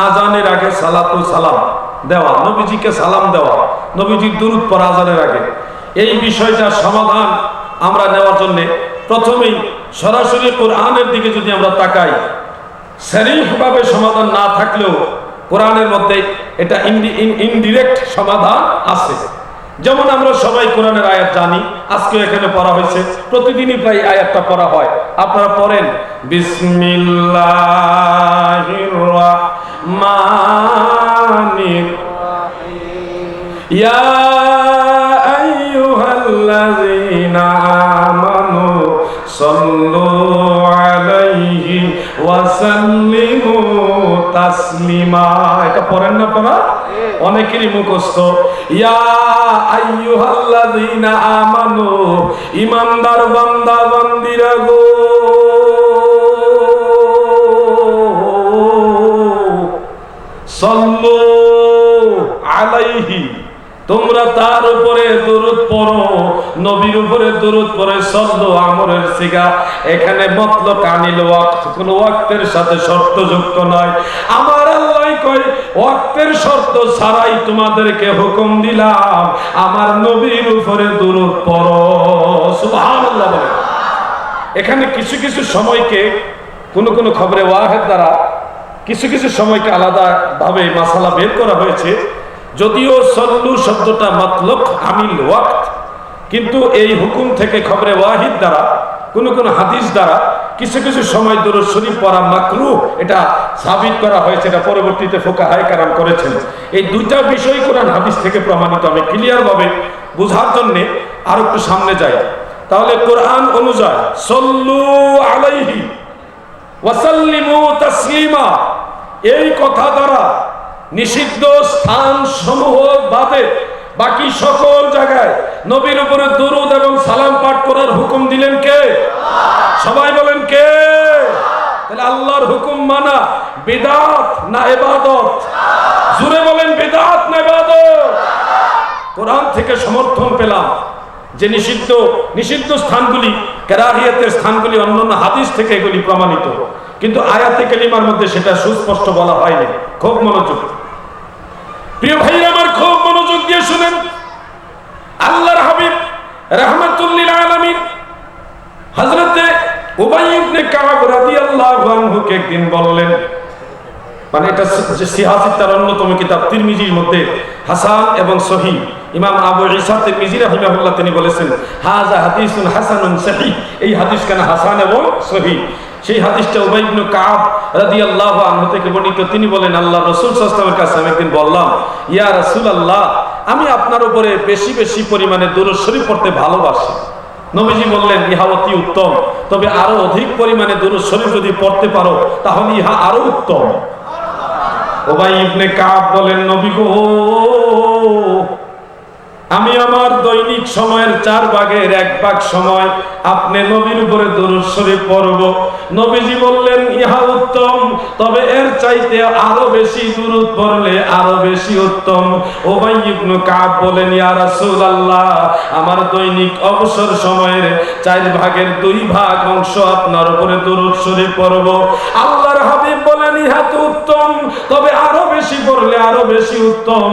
আজানের আগে সালাতু সালাম দেওয়া, নবীজিকে সালাম দেওয়া, নবীজির দুরূদ পড়া আজানের আগে, এই বিষয়টার সমাধান আমরা নেওয়ার জন্য প্রথমেই সরাসরি কোরআনের দিকে যদি আমরা তাকাই, সরিহভাবে সমাধান না থাকলেও কোরআনের মধ্যে এটা ইনডিরেক্ট সমাধান আছে। যেমন আমরা সবাই কোরআনের আয়াত জানি, আজকে এখানে পড়া হয়েছে, প্রতিদিনই প্রায় আয়াতটা পড়া হয়। আপনারা পড়েন বিসমিল্লাহির রাহমানির রাহিম, ইয়া আইয়ুহাল্লাযীনা আমানু সাল্লু আলাইহি ওয়া সাল্লিমু তাসলিমা। এটা পড়েন না আপনারা? অনেকেরই মুখস্থ। ইয়া আইয়ুহাল্লাযীনা আমানু, ঈমানদার বান্দা বান্দিরা গো, সাল্লু আলাইহি, তোমরা তার উপরে দরুদ পড়ো, নবীর উপরে দরুদ পড়ে। সাল্লু আমরের সিগা, এখানে মতলব আনিল ওয়াক্ত, কোন ওয়াক্তের সাথে শর্ত যুক্ত নয়। আমার আল্লাহ কয় ওয়াক্তের শর্ত ছাড়াই তোমাদেরকে হুকুম দিলাম আমার নবীর উপরে দরুদ পড়ো। সুবহানাল্লাহ বলে। এখানে কিছু কিছু সময়কে কোন কোন খবরে ওয়াহিদ দ্বারা কিছু কিছু সময়কে আলাদা ভাবে মাসালা বের করা হয়েছে। যদিও সল্লু শব্দটা মতলব আমিল ওয়াক্ত, কিন্তু এই হুকুম থেকে খবরে ওয়াহিদ দ্বারা কোন কোন হাদিস দ্বারা কিছু কিছু সময় দরুদ শরীফ পড়া মাকরুহ, এটা সাবিত করা হয়েছে। এটা পরবর্তীতে ফুকাহায়ে কেরাম করেছেন। এই দুইটা বিষয় কোরআন হাদিস থেকে প্রমাণিত। আমি ক্লিয়ার ভাবে বোঝার জন্য আর একটু সামনে যাই। তাহলে কোরআন অনুযায়ী সাল্লু আলাইহি ওয়া সাল্লিমু তাসলিমা, এই কথা দ্বারা নিষিদ্ধ স্থান সমূহ বাদে বাকি সকল জায়গায় নবীর উপরে দরুদ এবং সালাম পাঠ করার হুকুম দিলেন কে? সবাই বলেন কে? তাহলে আল্লাহর হুকুম মানা বিদআত না ইবাদত? জোরে বলেন, বিদআত না ইবাদত? কোরআন থেকে সমর্থন পেলাম যে নিষিদ্ধ স্থানগুলি, কারাহিয়াতের স্থানগুলি অন্যান্য হাদিস থেকে এগুলি প্রমাণিত, কিন্তু আয়াতে কালিমার মধ্যে সেটা সুস্পষ্ট বলা হয়নি। খুব মনোযোগ, প্রিয় ভাইরা আমার, খুব মনোযোগ দিয়ে শুনেন। আল্লাহর হাবিব রাহমাতুল লিল আলামিন হযরতে উবাই ইবনে কাব রাদিয়াল্লাহু আনহুকে একদিন বললেন, মানে এটা সিহাসিত তার অন্যতম কিতাব তিরমিজির মধ্যে হাসান এবং সহিহ, ইমাম আবু ঈসা তিরমিজি রাহিমাহুল্লাহ তিনি বলেছেন হাযা হাদিসুন হাসানুন সহিহ, এই হাদিস কেন হাসান এবং সহিহ। সেই হাদিসটা উবাই ইবনে কাব রাদিয়াল্লাহু আনহু থেকে বর্ণিত। তিনি বলেন, আল্লাহ রাসূল সাল্লাল্লাহু আলাইহি ওয়াসাল্লামের কাছে আমি একদিন বললাম, ইয়া রাসূলুল্লাহ, আমি আপনার উপরে বেশি বেশি পরিমাণে দরুদ শরীফ পড়তে ভালোবাসি। নবীজি বললেন, ইহা অতি উত্তম, তবে আরো অধিক পরিমাণে দরুদ শরীফ যদি পড়তে পারো তাহলে ইহা আরো উত্তম। উবাই ইবনে কাব বলেন, নবী গো, আমি আমার দৈনিক সময়ের 4 ভাগের 1 ভাগ সময় আপনি নবীর উপরে দরুদ শরীফ পড়ব। নবীজি বললেন, ইহা উত্তম, তবে এর চাইতে আরো বেশি দরুদ পড়লে আরো বেশি উত্তম। উবাই ইবনে কাব বলেন, ইয়া রাসূলুল্লাহ, আমার দৈনিক অবসর সময়ের 4 ভাগের 2 ভাগ অংশ আপনার উপরে দরুদ শরীফ পড়ব। আল্লাহর হাবিব বলেন, ইহা তো উত্তম, তবে আরো বেশি পড়লে আরো বেশি উত্তম।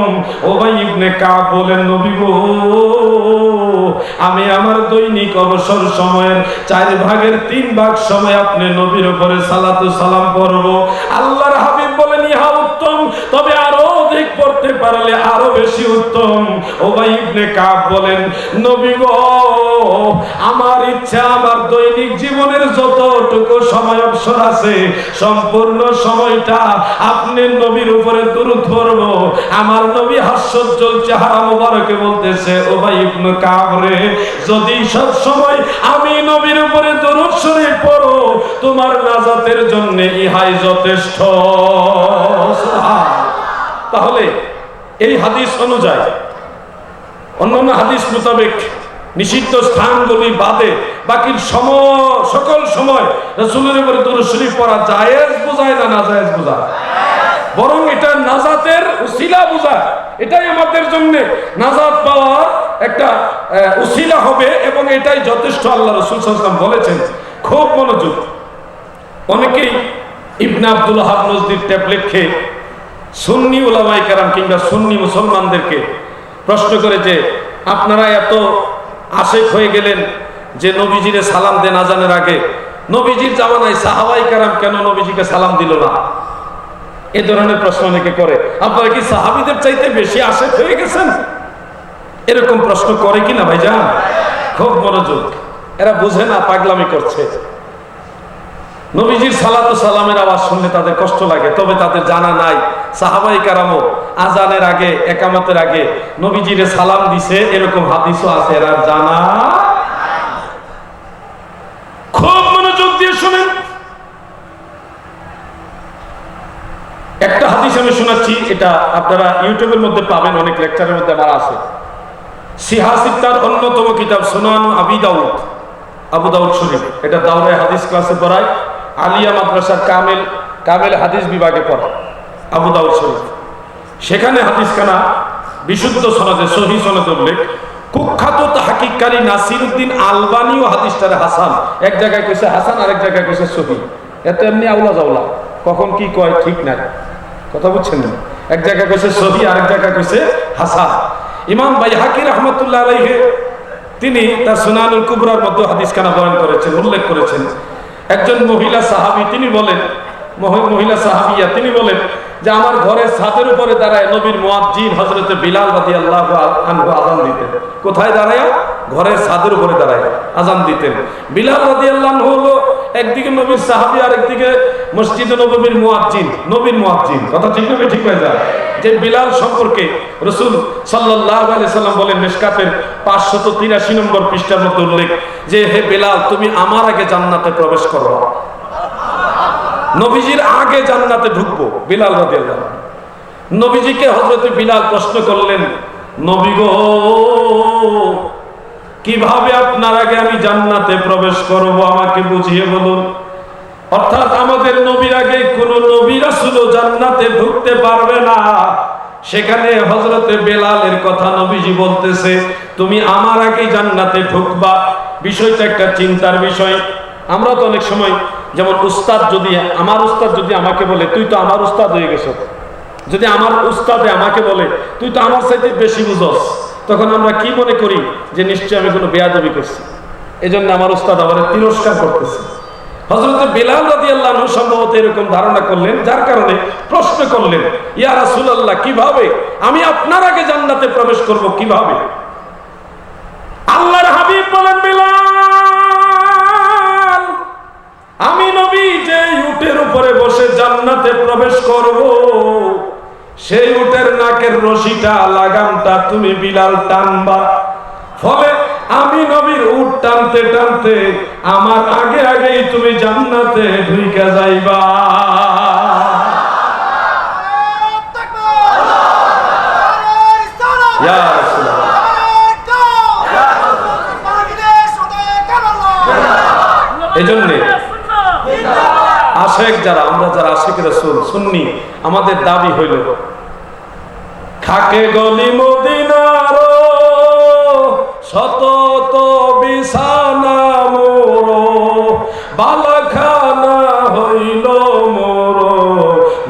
উবাই ইবনে কাব বলেন, নবী গো, আমি আমার দৈনিক অবসর সময়ের 4 ভাগের 3 ভাগ সময় আপনি নবীর উপরে সালাতু সালাম পড়ব। আল্লাহর হাবিব বলেন, ইহা উত্তম, তবে আরো অধিক পড়তে পারলে আরো বেশি উত্তম। উবাই ইবনে কাব বলেন, নবী গো, আমার ইচ্ছা আমার দৈনিক জীবনের যতটুকু সময় অবসর আছে সম্পূর্ণ সময়টা আপনি নবীর উপরে দরুদ পড়ব। আমার নবী হাস্যোজ্জ্বল চেহারা মোবারকে বলতেছে, উবাই ইবনে কাব রে, যদি সব সময় আমি নবীর উপরে দরুদ শরীফ পড়ো তোমার নাজাতের জন্য ইহাই যথেষ্ট। তাহলে এই হাদিস অনুযায়ী অন্যান্য হাদিস মোতাবেক নিষিদ্ধ স্থানগুলি বাদে বাকি সকল সময় রাসূলের উপরে দরুদ শরীফ পড়া জায়েজ বোঝায় না নাজায়েজ বোঝায়? বরং এটা নাজাতের উসিলা বোঝায়। এটাই আমাদের জন্য নাজাত পাওয়ার একটা উসিলা হবে এবং এটাই যথেষ্ট। আল্লাহ রাসূল সাল্লাল্লাহু আলাইহি ওয়াসাল্লাম বলেছেন। খুব মনোযোগ। অনেকেই ইবনে আব্দুল ওয়াহাব নজদীর ট্যাবলেট খেয়ে সুন্নি উলামায়ে কেরাম কিংবা সুন্নি মুসলমানদেরকে প্রশ্ন করে যে আপনারা এত আশেক হয়ে গেলেন যে নবীজিরে সালাম দেন আজানের আগে, নবীজির জামানায় সাহাবায়ে কেরাম কেন নবীজিকে সালাম দিল না? এ ধরনের প্রশ্ন অনেকে করে। আপনারা কি সাহাবীদের চাইতে বেশি আশেক হয়ে গেছেন? এরকম প্রশ্ন করে কিনা ভাইজান? খুব মনোযোগ, এরা বুঝে না, পাগলামি করছে। নবীজির সালাতু সালামের আওয়াজ শুনলে তাদের কষ্ট লাগে, তবে তাদের জানা নাই সাহাবায়ে কেরামও আজানের আগে, একামতের আগে নবীজিরে সালাম দিছে, এরকম হাদিসও আছে, এরা জানা। খুব মনোযোগ দিয়ে শুনেন, একটা হাদিস আমি শোনাচ্ছি, এটা আপনারা ইউটিউবের মধ্যে পাবেন, অনেক লেকচারের মধ্যে আমার আছে। সিহা সিত্তার অন্যতম কিতাব সুনান আবু দাউদ শরীফ, এটা দাওরায়ে হাদিস ক্লাসে পড়ায়, আলিয়া মাদ্রাসার কামেল হাদিস বিভাগে পড়ায় আবু দাউদ শরীফ। সেখানে হাদিসখানা বিশুদ্ধ সনদে, সহিহ সনদে উল্লেখ। কুখ্যাত তাহকিককারী নাসিরউদ্দিন আলবানীও হাদিসটারে হাসান, এক জায়গায় কইছে হাসান, আরেক জায়গায় কইছে সহিহ। এত এমনি আউলা জাউলা, কখন কি কয় ঠিক নাই, কথা বুঝছেন না? এক জায়গায় কইছে সহিহ, আরেক জায়গায় কইছে হাসান। ইমাম বাইহাকি রাহমাতুল্লাহ আলাইহি তিনি তার সুনানুল কুবরার মধ্যে হাদিসখানা বয়ান করেছেন, উল্লেখ করেছেন। একজন মহিলা সাহাবী তিনি বলেন, মহিলা সাহাবিয়া তিনি বলেন যে আমার ঘরের ছাদের উপরে দাঁড়ায় নবীর মুয়াজ্জিন হযরতে বিলাল রাদিয়াল্লাহু আনহু আযান দিতেন। কোথায় দাঁড়ায়? ঘরের ছাদের উপরে দাঁড়ায় আযান দিতেন। বিলাল রাদিয়াল্লাহু আনহু হলো একদিকে নবীর সাহাবী, আর একদিকে মসজিদে নববীর মুয়াজ্জিন, নবীর মুয়াজ্জিন। কথা ঠিক হবে, ঠিক হয়ে যায়। যে বিলাল সম্পর্কে রাসূল সাল্লাল্লাহু আলাইহি সাল্লাম বলেন মিশকাতের 583 নম্বর পৃষ্ঠার মধ্যে উল্লেখ যে হে বিলাল, তুমি আমার আগে জান্নাতে প্রবেশ করো। নবীজির আগে জান্নাতে ঢুকবো বিলাল রাদিয়াল্লাহু আনহু। নবীজিকে হযরত বিলাল প্রশ্ন করলেন, নবী গো, কিভাবে আপনার আগে আমি জান্নাতে প্রবেশ করব, আমাকে বুঝিয়ে বলুন। অর্থাৎ আমাদের নবীর আগে কোন নবী রাসূলও জান্নাতে ঢুকতে পারবে না। সেখানে হযরতে বেলালের কথা নবীজি বলতেছে, তুমি আমার আগে জান্নাতে ঢুকবা। বিষয়টা একটা চিন্তার বিষয়। আমরা তো অনেক সময়, যেমন উস্তাদ যদি, আমার উস্তাদ যদি আমাকে বলে তুই তো আমার উস্তাদ হয়ে গেছ, যদি আমার উস্তাদে আমাকে বলে তুই তো আমার চাইতে বেশি বুঝস, তখন আমরা কি মনে করি যে নিশ্চয়ই আমি কোনো বেয়াদবি করছি, এজন্য আমার উস্তাদ আমার তিরস্কার করতেছে। হযরত বিলাল রাদিয়াল্লাহু আনহু সম্ভবত এরকম ধারণা করলেন, যার কারণে প্রশ্ন করলেন, ইয়া রাসূলুল্লাহ, কিভাবে আমি আপনার আগে জান্নাতে প্রবেশ করব, কিভাবে? আল্লাহর হাবিব বলেন, বিলাল, আমি নবী যে উটের উপরে বসে জান্নাতে প্রবেশ করব, সেই উটের নাকের রশিটা, লাগামটা তুমি বিলাল টানবা। ফলে আমি নবীর উট টানতে টানতে আমার আগে আগেই তুমি জান্নাতে ঢুইকা যাইবা। ইয়া রাসূলুল্লাহ, এজন্য আশেক যারা, আমরা যারা আশেক রাসূল সুন্নি, আমাদের দাবি হইল খাকে গলি মদিনার শতত বিছানা মোর, বালাখানা হইল মোর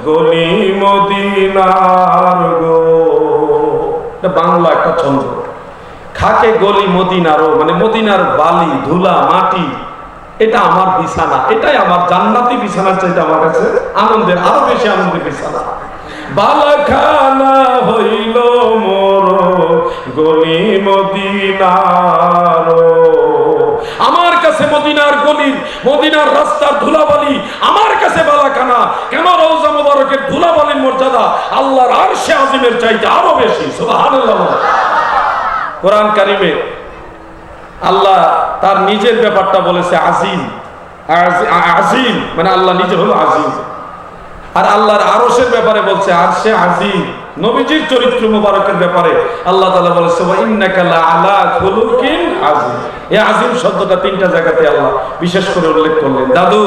গলি মদিনার গো। এটা বাংলা একটা ছন্দ। খাকে গলি মদিনারও, মানে মদিনার বালি, ধুলা, মাটি, এটা আমার বিছানা, এটাই আমার জান্নাতি বিছানার চাইতে আমার কাছে আনন্দের, আরো বেশি আনন্দের বিছানা। বালাখানা হইল মোর গলি মদিনার, আমার কাছে মদিনার গলি, মদিনার রাস্তার ধুলাবালি আমার কাছে বালাখানা। কেন? রওজা মুবারকের ধুলাবালির মর্যাদা আল্লাহর আরশে আজিমের চাইতে আরো বেশি। সুবহানাল্লাহ। কোরআন কারিমে আল্লাহ তার নিজের ব্যাপারটা বলেছে আজিম। আজিম মানে আল্লাহ নিজে হলো আজিম। আর আল্লাহর আরশের ব্যাপারে বলছে আরশে আজিম। নবীজির চরিত্র মুবারকের ব্যাপারে আল্লাহ তাআলা বলেছে ওয়া ইন্নাকা লাআলা খুলুকিন আজিম। এই আজিম শব্দটা তিনটা জায়গাতে আল্লাহ বিশেষ করে উল্লেখ করলেন। দাদু,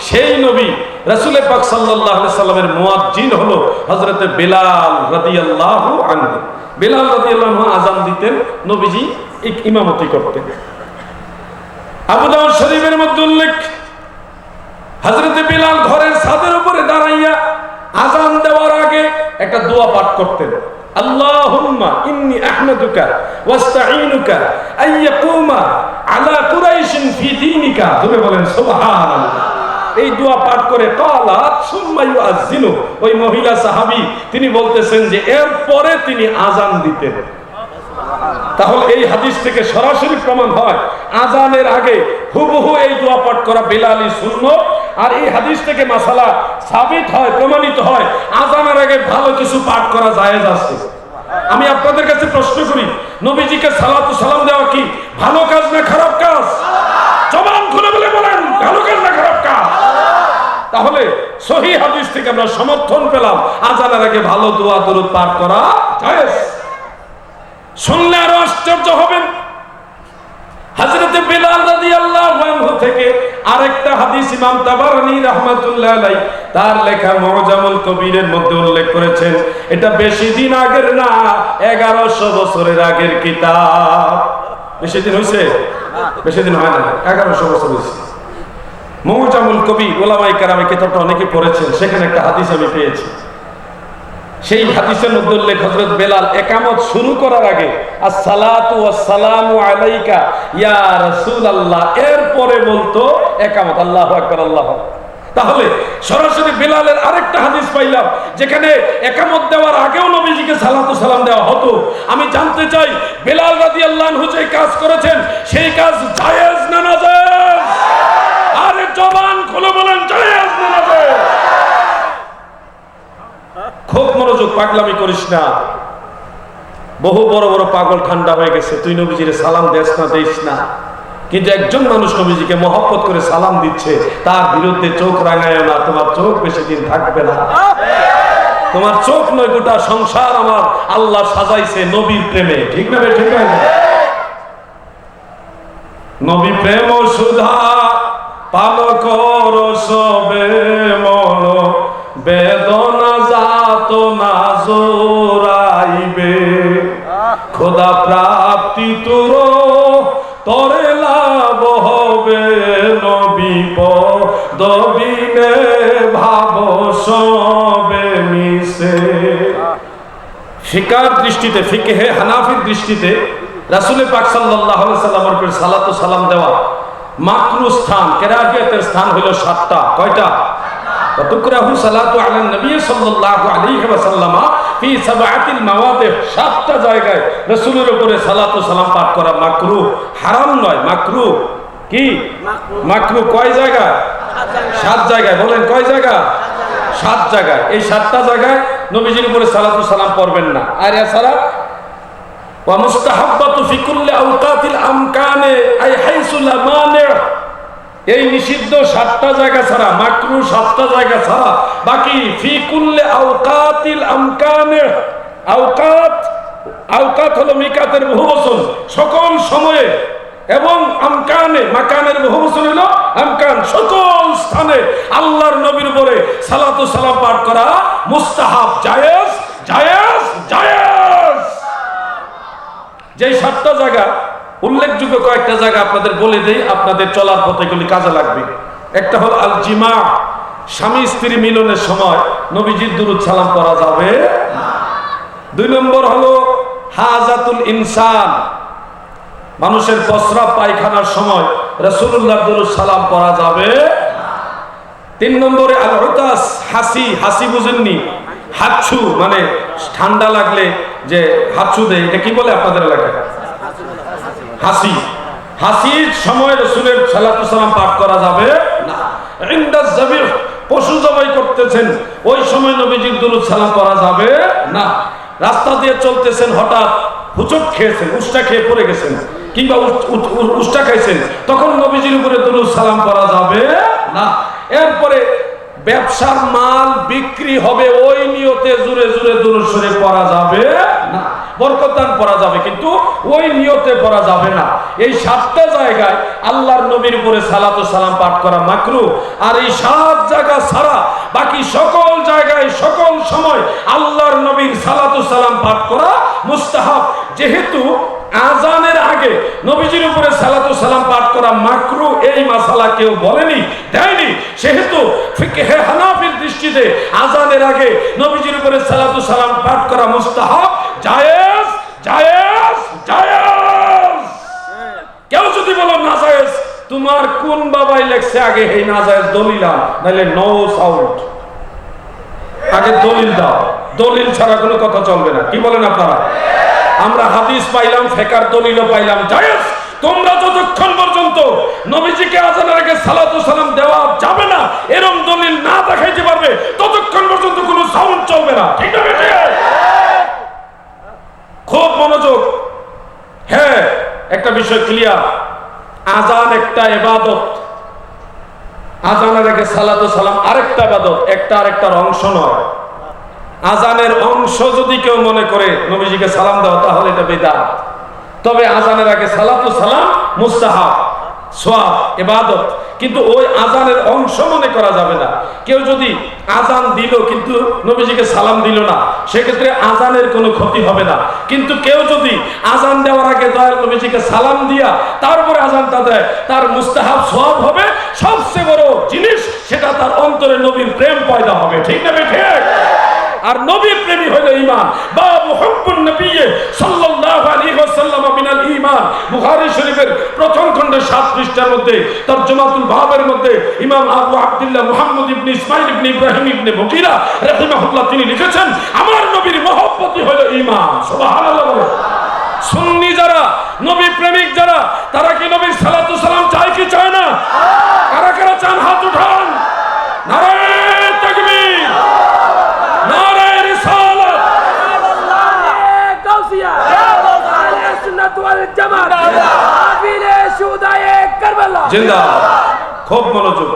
সেই নবী রাসূল পাক সাল্লাল্লাহু আলাইহি সাল্লামের মুয়াজ্জিন হলো হযরতে বেলাল রাদিয়াল্লাহু আনহু। বেলাল রাদিয়াল্লাহু আনহু আযান দিতেন, নবীজি ইমামতি করতেন। আবু দাউদ শরীফের মধ্যে উল্লেখ, হযরতে বেলাল ঘরের ছাদের উপরে দাঁড়াইয়া আযান দেওয়ার আগে দোয়া পাঠ করতেন, আল্লাহুম্মা ইন্নী আহমাদুকা ওয়াস্তাঈনুকা আইয়াকুমা আলা কুরাইশিন ফি দীনিকা। তুমি বলেন সুবহানাল্লাহ। এই দোয়া পাঠ করে কালাত সুম্মা ইউআযিনু, ওই মহিলা সাহাবী তিনি বলতেছেন যে এরপরে তিনি আযান দিতেন। তাহলে এই হাদিস থেকে সরাসরি প্রমাণ হয় আযানের আগে হুবহু এই দোয়া পাঠ করা বেলালি সুন্নাত। আর এই হাদিস থেকে মাসালা সাবিত হয়, প্রমাণিত হয় আযানের আগে ভালো কিছু পাঠ করা জায়েজ আছে। আমি আপনাদের কাছে প্রশ্ন করি, নবীজিকে সালাতু সালাম দেওয়া কি ভালো কাজ না খারাপ কাজ? জবান খুলে বলেন ভালো কাজ না খারাপ কাজ? তাহলে সহিহ হাদিস থেকে আমরা সমর্থন পেলাম আযানের আগে ভালো দোয়া দরুদ পাঠ করা জায়েজ। শুনলে আরো আশ্চর্য হবেন, হযরত বিলাল রাদিয়াল্লাহু আনহু থেকে আরেকটা হাদিস ইমাম তাবারানী রাহমাতুল্লাহ আলাইহি তার লেখা মুআজামুল কবিরের মধ্যে উল্লেখ করেছেন। এটা বেশি দিন আগের না, 1100 বছরের আগের কিতাব। বেশি দিন হইছে? বেশি দিন হয় না, 1100 বছর হইছে। মুআজামুল কবির উলামায়ে কেরামে কিতাবটা অনেকে পড়েছেন, সেখানে একটা হাদিস আমি পেয়েছি। সেই হাদিসের মধ্যে উল্লেখ, হযরত বেলাল ইকামত শুরু করার আগে আসসালাতু ওয়াসসালামু আলাইকা ইয়া রাসূলুল্লাহ এরপরে বলতো ইকামত আল্লাহু আকবার আল্লাহু আকবার। তাহলে সরাসরি বেলালের আরেকটা হাদিস পাইলাম যেখানে ইকামত দেওয়ার আগেও নবীজিকে সালাতু সালাম দেওয়া হতো। আমি জানতে চাই বেলাল রাদিয়াল্লাহু আনহু যে কাজ করেছেন সেই কাজ জায়েজ না নাজায়েজ? আরে জবান খুলে বলেন জায়েজ না নাজায়েজ? খুব মনোযোগ, পাগলামি করিস না। বহু বড় বড় পাগল ঠান্ডা হয়ে গেছে, তুই নবীজিরে সালাম দেস না দেস না, কিন্তু একজন মানুষ নবীজিকে মহব্বত করে সালাম দিচ্ছে, তার বিরুদ্ধে চোখ রাঙায় না। তোমার চোখ বেশি দিন থাকবে না। তোমার চোখ নয়, গোটা সংসার আমার আল্লাহ সাজাইছে নবীর প্রেমে। ঠিক না? ঠিক না? নবী প্রেম সুধা পান কর সবে মন, বেদনা যাত না জোরাইবে, খোদা প্রাপ্তি তোর তরে লাভ হবে, নবী পদবিনে ভাব সবে মিশে। ফিকার দৃষ্টিতে, ফিকহে হানাফির দৃষ্টিতে রাসূল পাক সাল্লাল্লাহু আলাইহি সাল্লামের উপর সালাতু সালাম দেওয়া মাকরু স্থান, কেরাহিয়াতের স্থান হলো 7টা। কয়টা? তুকরাহু সালাতু আলা নবী সাল্লাল্লাহু আলাইহি ওয়াসাল্লাম ফি সাবআতিল মাওয়াদিহ, 7টা জায়গায় রাসূলের উপরে সালাতু সালাম পাঠ করা মাকরুহ, হারাম নয়, মাকরুহ। কি মাকরুহ? কয় জায়গায়? 7 জায়গায়। বলেন কয় জায়গা? 7 জায়গায়। এই 7টা জায়গায় নবীজির উপরে সালাতু সালাম পড়বেন না। আর এছাড়া ওয়া মুস্তাহাব্বাতু ফি কুল্লি আওকাতিল আমকানে আই হাইসু লা মানি', এই নিষিদ্ধ 7টা জায়গা ছাড়া, মাকরু 7টা জায়গা ছাড়া বাকি ফি কুল্লি আওকাতিল আমকানে, আওকাত, আওকাত হলো মিকাতের বহুবচন, সকল সময়ে, এবং আমকানে, মাকানের বহুবচন হলো আমকান, সকল স্থানে আল্লাহর নবীর উপরে সালাতু সালাম পাঠ করা মুস্তাহাব, জায়েজ জায়েজ জায়েজ। যেই 7টা জায়গা উল্লেখযোগ্য, কয়েকটা জায়গা আপনাদের বলে দেই, আপনাদের চলার পথে এগুলি কাজে লাগবে। একটা হলো আল জিমা, স্বামী স্ত্রী মিলনের সময় নবীজির দুরূদ সালাম পড়া যাবে না। 2 নম্বর হলো হাজাতুল ইনসান, মানুষের প্রস্রাব পায়খানার সময় রাসূলুল্লাহর দুরূদ সালাম পড়া যাবে না। 3 নম্বরে আল উতাস, হাসি, হাসি বুঝেননি? হাঁচু মানে ঠান্ডা লাগলে যে হাঁচু দেয়, এটা কি বলে আপনাদের এলাকায়? হাসি। হাসির সময় রাসূলের সালাতু সালাম পাঠ করা যাবে না। ইনদা যাবিহ, পশু জবাই করতেছেন ওই সময় নবীজির দুরূদ সালাম করা যাবে না। রাস্তা দিয়ে চলতেছেন, হঠাৎ হুচট খেয়েছেন, উষ্টা খেয়ে পড়ে গেছেন, কিংবা উষ্টা খাইছেন, তখন নবীজির উপরে দুরূদ সালাম করা যাবে না। এরপরে ব্যবসার মাল বিক্রি হবে, ওই নিয়তে জোরে জোরে দুরূদ শরীফ পড়া যাবে না। বরকত দান পড়া যাবে, কিন্তু ওই নিয়তে পড়া যাবে না। এই 7টা জায়গায় আল্লাহর নবীর উপরে সালাতু সালাম পাঠ করা মাকরুহ। আর এই 7 জায়গা ছাড়া বাকি সকল জায়গায় সকল সময় আল্লাহর নবীর সালাতু সালাম পাঠ করা মুস্তাহাব। যেহেতু আজানের আগে নবীজির উপরে সালাতু সালাম পাঠ করা মাকরু, এই মাসালা কেউ বলেনি, দেয়নি। সেহেতু ফিকহে হানাফির দৃষ্টিতে আজানের আগে নবীজির উপরে সালাতু সালাম পাঠ করা মুস্তাহাব, জায়েজ জায়েজ জায়েজ। কেউ যদি বলো না জায়েজ, তোমার কোন বাবাই লেখছে আগে এই না জায়েজ দলিল আন, নাইলে নো সাউন্ড। আগে দলিল দাও, দলিল ছাড়া কোনো কথা চলবে না। কি বলেন আপনারা? আমরা হাদিস পাইলাম, ফিকহের দলিলও পাইলাম জায়েজ। তোমরা যতক্ষণ পর্যন্ত নবীজিকে আজানের আগে সালাতু সালাম দেওয়া যাবে না এরকম দলিল না দেখাইতে পারবে, ততক্ষণ পর্যন্ত কোনো সাউন্ড চলবে না। ঠিক না বেঠিক? খুব মনোযোগ। হ্যাঁ, একটা বিষয় ক্লিয়ার, আজান একটা ইবাদত, আজানের আগে সালাতু সালাম আরেকটা ইবাদত, একটা আরেকটার অংশ নয়। আজানের অংশ যদি কেউ মনে করে নবীজিকে সালাম দাও, তাহলে এটা বিদআত। তবে আজানের আগে সালাতু সালাম মুস্তাহাব, সওয়াব, ইবাদত, কিন্তু ওই আজানের অংশ মনে করা যাবে না। কেউ যদি আজান দিল কিন্তু নবীজিকে সালাম দিল না, সেক্ষেত্রে আজানের কোনো ক্ষতি হবে না। কিন্তু কেউ যদি আজান দেওয়ার আগে দয়াল নবীজিকে সালাম দিয়া তারপরে আজানটা দেয়, তার মুস্তাহাব সওয়াব হবে। সবচেয়ে বড় জিনিস সেটা তার অন্তরে নবীর প্রেম পয়দা হবে। ঠিক না বেঠিক? আর নবী প্রেমী হলো ঈমান। বাবু হুব্বুন নবী সাল্লাল্লাহু আলাইহি ওয়াসাল্লাম মিনাল ঈমান। বুখারী শরীফের প্রথম খণ্ডে 7 পৃষ্ঠার মধ্যে তরজমাতুল বাবের মধ্যে ইমাম আবু আব্দুল্লাহ মুহাম্মদ ইবনে ইসমাঈল ইবনে ইব্রাহিম ইবনে মুগীরা রাহিমাহুল্লাহ তিনি লিখেছেন, আমার নবীর মহব্বতই হলো ঈমান। সুবহানাল্লাহ বলে। সুন্নি যারা, নবী প্রেমিক যারা, তারা কি নবীর সালাতু সালাম চায় কি চায় না? কারা কারা চান হাত উঠান। নারায়ে তাকবীর, নারায়ে রিসালাত, গাউসিয়া, আহলে সুন্নাত ওয়াল জামাত, কাফিলে শুহাদায়ে কারবালা জিন্দাবাদ। খুব মনোযোগ।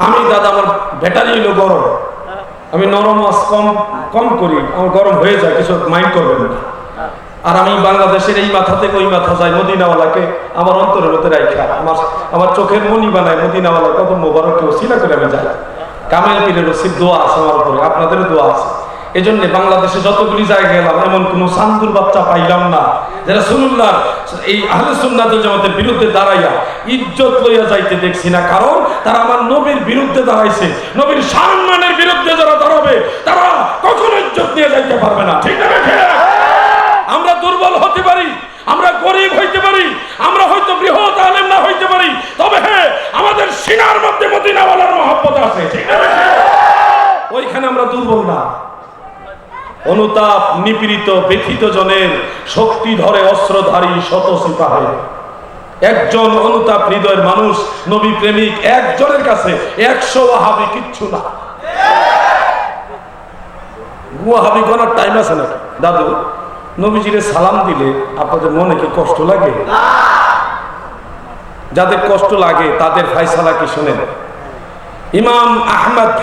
আমি দাদা, আমার ব্যাটারি হলো গরম, আমি নরম আওয়াজ কম করি, আমার গরম হয়ে যায়, কিছু মাইন্ড করবেন না। আর আমি বাংলাদেশের এই মাথা থেকে ওই মাথা যাই, মদিনাওয়ালাকে আমার অন্তরের মধ্যে রাখা, আমার চোখের মনি বানায় মদিনাওয়ালা কত মোবারককে ওসিলা করে আমি যাই। কামেল পীরের রশিদ দোয়া আছে আমার উপরে, আপনাদেরও দোয়া আছে। এই জন্য বাংলাদেশে যতগুলি জায়গায় গেলাম এমন কোন সান্দুর বাচ্চা পাইলাম না যারা রাসূলুল্লাহ এই আহলে সুন্নাত ওয়াল জামাতের বিরুদ্ধে দাঁড়াইয়া ইজ্জত লইয়া যাইতে দেখছি না। কারণ তারা আমার নবীর বিরুদ্ধে দাঁড়াইছে। নবীর সম্মানের বিরুদ্ধে যারা দাঁড়াবে তারা কখনো ইজ্জত নিয়ে যাইতে পারবে না। ঠিক না বেঠিক? আমরা দুর্বল হতে পারি, আমরা গরিব হইতে পারি, আমরা হয়তো বৃহৎ আলেম না হইতে পারি, তবে হ্যাঁ আমাদের সিনার মধ্যে মদিনাওয়ালার মহব্বত আছে। ঠিক না বেঠিক? ওইখানে আমরা দুর্বল না। অনুতাপ নিপীড়িত ব্যথিত জনের শক্তি ধরে অস্ত্রধারী শত সিপাহী। একজন অনুতাপ হৃদয়ের মানুষ, নবী প্রেমিক একজনের কাছে 100 ওয়াহাবি কিচ্ছু না। ওয়াহাবি গণার টাইম আছে না? দাদু, নবীজিরে সালাম দিলে আপনাদের মনে কি কষ্ট লাগে? যাদের কষ্ট লাগে তাদের ফায়সালা কি শুনেন। ইমাম আহমদ,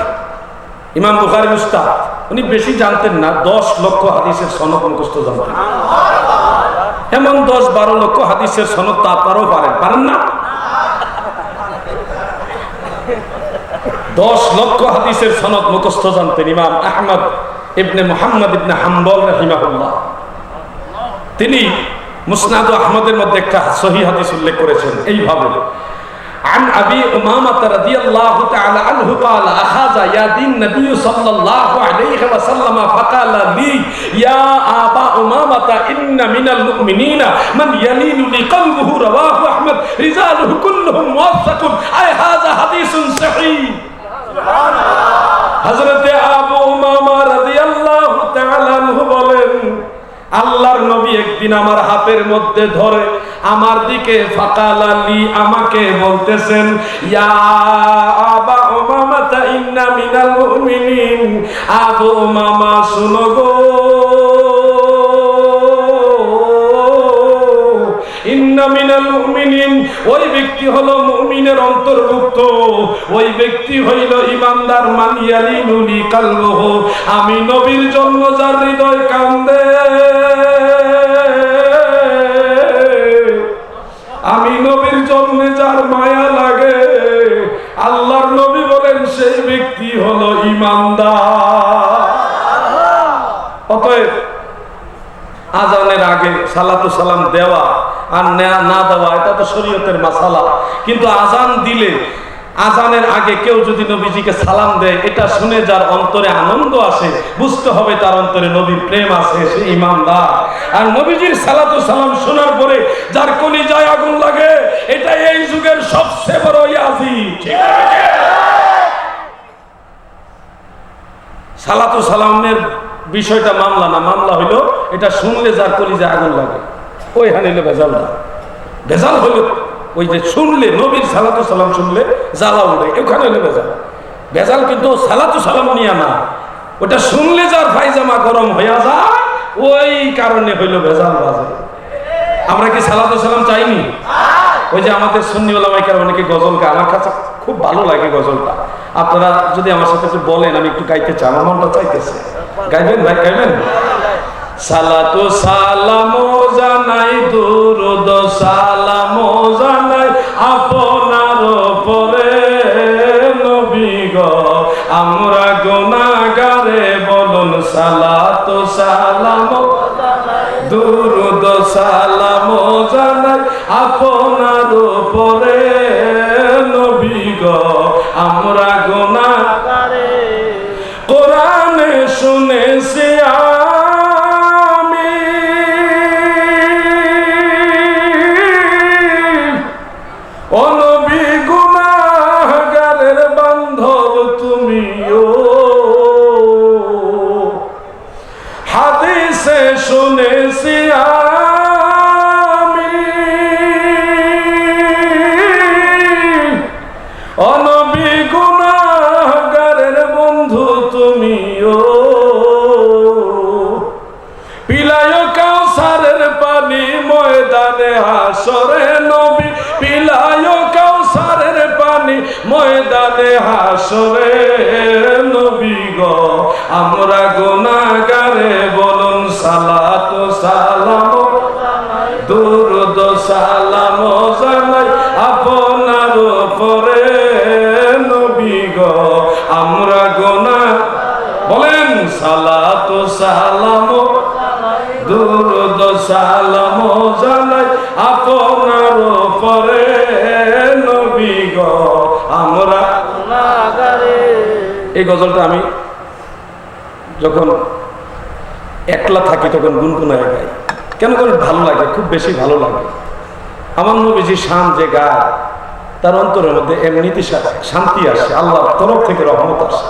ইমাম বুখারীর উস্তাদ, উনি বেশি জানতেন না, 10 লক্ষ হাদিসের সনদ মুখস্থ জানতেন। এমন 10-12 লক্ষ হাদিসের সনদ তা আপনারাও পারেন না? 10 লক্ষ হাদিসের সনদ মুখস্থ জানতেন ইমাম আহমদ ইবনে মুহাম্মদ ইবনে হাম্বল রাহিমাহুল্লাহ। তিনি মুসনাদ আহমদের মধ্যে একটা সহিহ হাদিস উল্লেখ করেছেন এইভাবে, عن أبي أمامة رضي الله تعالى عنه قال أخذ يدي النبي صلى الله عليه وسلم فقال لي يا أبا أمامة إن من المؤمنين من يلين لقلبه رواه أحمد رجاله كلهم موثق أي هذا حديث صحيح. حضرت আবু উমামা রাদিয়াল্লাহু তাআলা আনহু বলেন, আল্লাহর নবী একদিন আমার হাতের মধ্যে ধরে আমার দিকে ফাকালালি, আমাকে বলতেছেন, ইয়া আবা উমামা ইন্না মিনাল মুমিনিন, আবু উমামা শুনো গো, ইন্না মিনাল মুমিনিন, ওই ব্যক্তি হলো মুমিনের অন্তর্ভুক্ত, ওই ব্যক্তি হইল ঈমানদার, মান ইয়ালিনু লিকালবুহু, আমি নবীর জন্য যার হৃদয় কান্দে, আমি নবীর জন্য যার মায়া লাগে, আল্লাহর নবী বলেন সেই ব্যক্তি হলো ঈমানদার। অতএব আজানের আগে সালাতু সালাম দেওয়া আর না দেওয়া এটা তো শরীয়তের মাসালা, কিন্তু আজান দিলে আজানের আগে কেউ যদি নবীজিকে সালাম দেয়, এটা শুনে যার অন্তরে আনন্দ আসে, বুঝতে হবে তার অন্তরে নবীর প্রেম আছে, সে ইমানদার। আর নবীজির সালাতু সালাম শোনার পরে যার কলিজায় আগুন লাগে, এটা এই যুগের সবচেয়ে বড় ইয়াজি। ঠিক আছে, সালাতু সালামের বিষয়টা মামলা না, মামলা হইলো এটা শুনলে যার কলিজায় আগুন লাগে, ওই হানিলে ভেজাল না। ভেজাল হলো ওই যে শুনলে নবীর সালাতু সালাম শুনলে জ্বালা উঠে, ওখানে হলো ভেজাল। ভেজাল কিন্তু সালাতু সালাম নিয়ে না, ওটা শুনলে যার পায়জামা গরম হয়ে যায়, ওই কারণে হইলো ভেজাল বাজে। আমরা কি সালাতু সালাম চাইনি? ওই যে আমাদের সুন্নি ওলামায়ে কেরাম অনেকে গজল গায়, আমার কাছে খুব ভালো লাগে গজলটা। আপনারা যদি আমার সাথে একটু বলেন, আমি একটু গাইতে চাই, আমার মনটা চাইতেছে। গাইবেন ভাই, গাইবেন? সালাতু সালাম জানাই, দুরুদ সালাম জানাই আপনার উপরে নবী গো, আমরা গুনাহগারে বলুন সালাতু সালাম, দুরুদ সালাম জানাই আপনার উপরে নবী গো, আমরা গুনাহগারে। কোরআনে শুনেছি আমি ও নবী গুনাহগারের বান্ধব তুমিও, হাদিসে শুনেছি আমি ও নবী গুনাহগারের বন্ধু তুমিও, পিলায় কাউসারের পানি ময়দানে হাসরে নবী, পিলায় কাউসারের পানি ময়দানে হাসরে নবী গো, আমরা গুনাহগারে বলুন সালাতু সালাম, দুরুদ সালাম জানাই আপনার উপরে নবী গো, আমরা গুনাহ। বলেন সালাতু সালাম, দুরুদ সালাম জানাই আপনার উপরে নবী গো, আমরা গুনাহগারে। এই গজলটা আমি যখন একলা থাকি তখন গুনগুনায় গাই। কেন করে? ভালো লাগে, খুব বেশি ভালো লাগে। আমার নবীজি শান যে গায়, তার অন্তরের মধ্যে এমনিতে শান্তি আসে, আল্লাহর তরফ থেকে রহমত আসে।